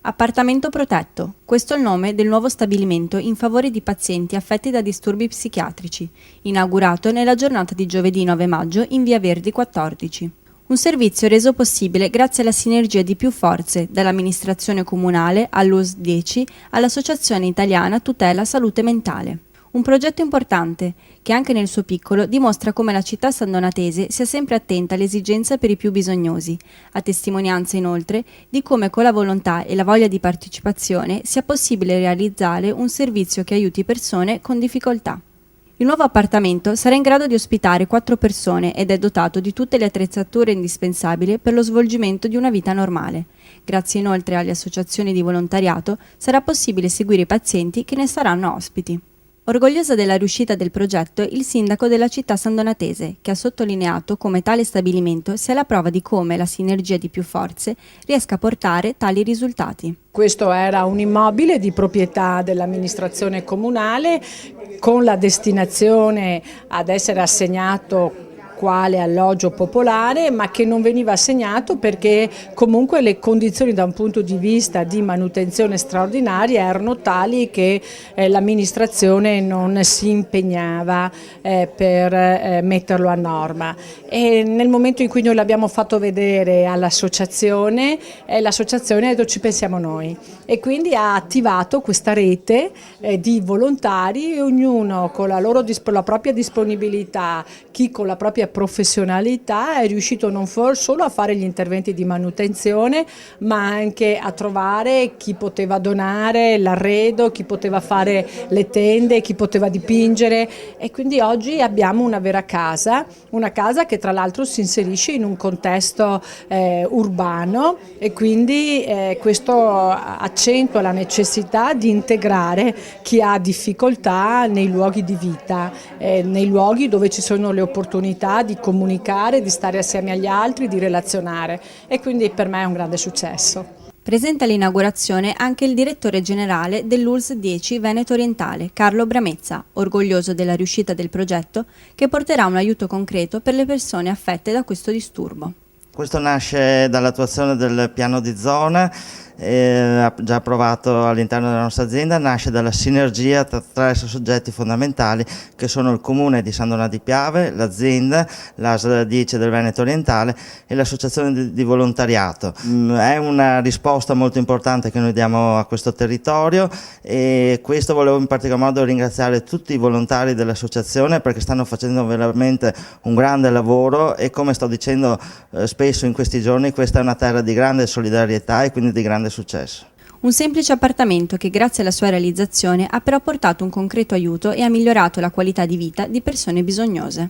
Appartamento protetto. Questo è il nome del nuovo stabilimento in favore di pazienti affetti da disturbi psichiatrici, inaugurato nella giornata di giovedì 9 maggio in via Verdi 14. Un servizio reso possibile grazie alla sinergia di più forze, dall'amministrazione comunale all'ULSS 10 all'Associazione Italiana Tutela Salute Mentale. Un progetto importante che anche nel suo piccolo dimostra come la città sandonatese sia sempre attenta alle esigenze per i più bisognosi, a testimonianza inoltre di come con la volontà e la voglia di partecipazione sia possibile realizzare un servizio che aiuti persone con difficoltà. Il nuovo appartamento sarà in grado di ospitare 4 persone ed è dotato di tutte le attrezzature indispensabili per lo svolgimento di una vita normale. Grazie inoltre alle associazioni di volontariato sarà possibile seguire i pazienti che ne saranno ospiti. Orgogliosa della riuscita del progetto, il sindaco della città sandonatese, che ha sottolineato come tale stabilimento sia la prova di come la sinergia di più forze riesca a portare tali risultati. Questo era un immobile di proprietà dell'amministrazione comunale con la destinazione ad essere assegnato quale alloggio popolare, ma che non veniva assegnato perché comunque le condizioni da un punto di vista di manutenzione straordinaria erano tali che l'amministrazione non si impegnava per metterlo a norma. E nel momento in cui noi l'abbiamo fatto vedere all'associazione, l'associazione ha detto ci pensiamo noi e quindi ha attivato questa rete di volontari, ognuno con la propria disponibilità, chi con la propria professionalità è riuscito non solo a fare gli interventi di manutenzione, ma anche a trovare chi poteva donare l'arredo, chi poteva fare le tende, chi poteva dipingere, e quindi oggi abbiamo una vera casa, una casa che tra l'altro si inserisce in un contesto urbano, e quindi questo accentua la necessità di integrare chi ha difficoltà nei luoghi di vita, nei luoghi dove ci sono le opportunità di comunicare, di stare assieme agli altri, di relazionare, e quindi per me è un grande successo. Presente all'inaugurazione anche il direttore generale dell'ULSS 10 Veneto Orientale, Carlo Bramezza, orgoglioso della riuscita del progetto che porterà un aiuto concreto per le persone affette da questo disturbo. Questo nasce dall'attuazione del piano di zona, già approvato all'interno della nostra azienda, nasce dalla sinergia tra 3 soggetti fondamentali che sono il Comune di San Donà di Piave, l'azienda, l'ASL 10 del Veneto Orientale e l'associazione di volontariato. È una risposta molto importante che noi diamo a questo territorio, e questo volevo in particolar modo ringraziare tutti i volontari dell'associazione perché stanno facendo veramente un grande lavoro, e come sto dicendo spesso in questi giorni, questa è una terra di grande solidarietà e quindi di grande successo. Un semplice appartamento che grazie alla sua realizzazione ha però portato un concreto aiuto e ha migliorato la qualità di vita di persone bisognose.